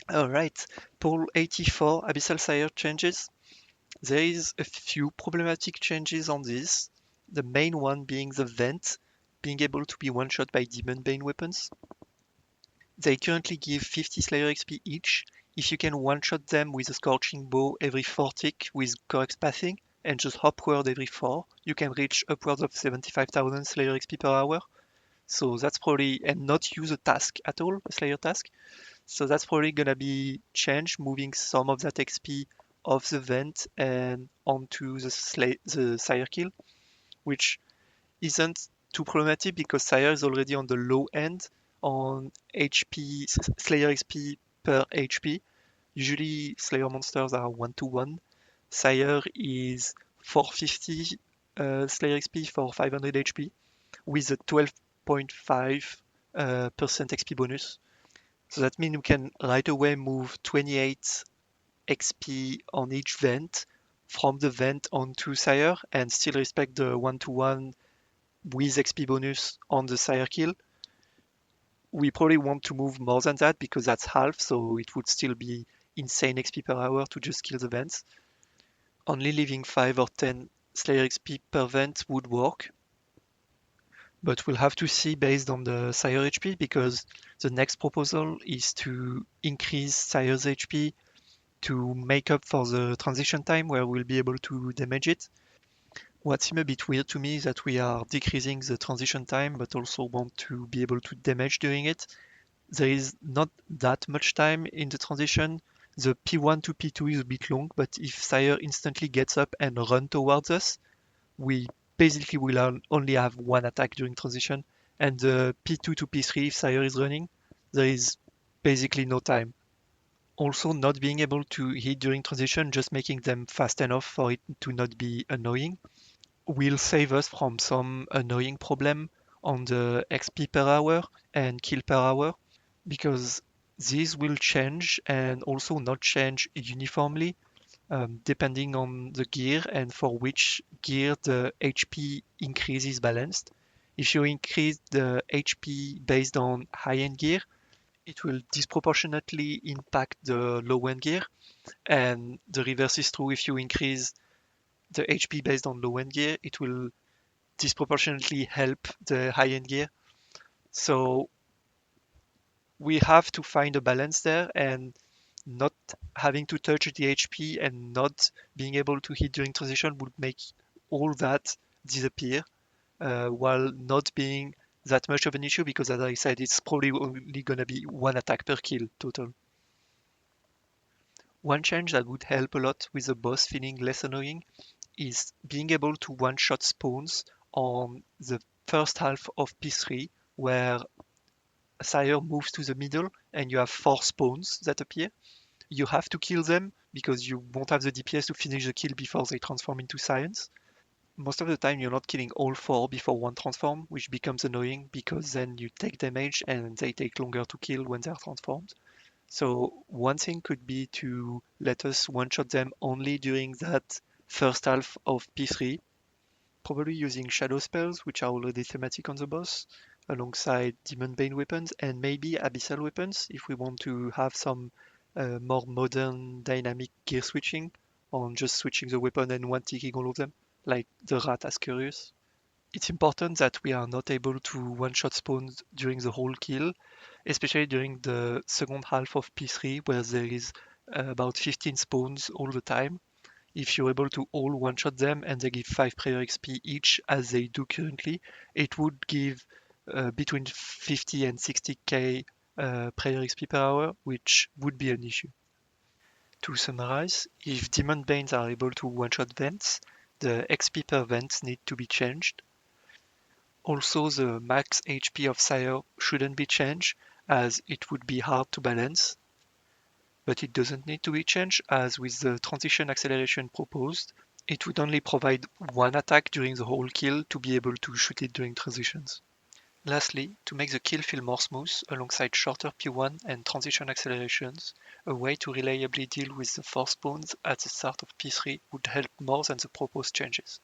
Alright, Pool 84 Abyssal Sire changes. There is a few problematic changes on this. The main one being the vent, being able to be one-shot by Demon Bane weapons. They currently give 50 Slayer XP each. If you can one-shot them with a Scorching Bow every 4 tick with correct pathing, and just upward every 4, you can reach upwards of 75,000 Slayer XP per hour. So that's probably, and not use a task at all, a Slayer task. So that's probably gonna be changed, moving some of that XP off the vent and onto the Sire kill, which isn't too problematic because Sire is already on the low end on HP, Slayer XP per HP. Usually Slayer monsters are 1-to-1. Sire is 450 Slayer XP for 500 HP with a 12.5% XP bonus. So that means you can right away move 28 XP on each vent from the vent onto Sire and still respect the 1-to-1 with XP bonus on the Sire kill. We probably want to move more than that because that's half, so it would still be insane XP per hour to just kill the vents. Only leaving 5 or 10 Slayer XP per vent would work, but we'll have to see based on the Sire HP because the next proposal is to increase Sire's HP to make up for the transition time where we'll be able to damage it. What seems a bit weird to me is that we are decreasing the transition time but also want to be able to damage during it. There is not that much time in the transition. The P1 to P2 is a bit long, but if Sire instantly gets up and run towards us, we basically will only have one attack during transition. And the P2 to P3, if Sire is running, there is basically no time. Also, not being able to hit during transition, just making them fast enough for it to not be annoying, will save us from some annoying problem on the XP per hour and kill per hour, because these will change and also not change uniformly depending on the gear and for which gear the HP increase is balanced. If you increase the HP based on high-end gear, it will disproportionately impact the low-end gear, and the reverse is true. If you increase the HP based on low-end gear, it will disproportionately help the high-end gear. So we have to find a balance there, and not having to touch the HP and not being able to hit during transition would make all that disappear, while not being that much of an issue because, as I said, it's probably only going to be one attack per kill total. One change that would help a lot with the boss feeling less annoying is being able to one-shot spawns on the first half of P3, where Sire moves to the middle and you have 4 spawns that appear. You have to kill them because you won't have the DPS to finish the kill before they transform into Science. Most of the time you're not killing all 4 before one transform, which becomes annoying because then you take damage and they take longer to kill when they're transformed. So one thing could be to let us one-shot them only during that first half of P3, probably using shadow spells, which are already thematic on the boss, alongside Demon Bane weapons and maybe Abyssal weapons if we want to have some more modern dynamic gear switching on just switching the weapon and one-ticking all of them, like the Rat Ascarius. It's important that we are not able to one-shot spawns during the whole kill, especially during the second half of P3 where there is about 15 spawns all the time. If you're able to all one-shot them and they give 5 prayer XP each as they do currently, it would give between 50 and 60k prayer XP per hour, which would be an issue. To summarize, if Demon Banes are able to one-shot vents, the XP per vent need to be changed. Also, the max HP of Sire shouldn't be changed, as it would be hard to balance. But it doesn't need to be changed, as with the transition acceleration proposed, it would only provide one attack during the whole kill to be able to shoot it during transitions. Lastly, to make the kill feel more smooth, alongside shorter P1 and transition accelerations, a way to reliably deal with the 4 spawns at the start of P3 would help more than the proposed changes.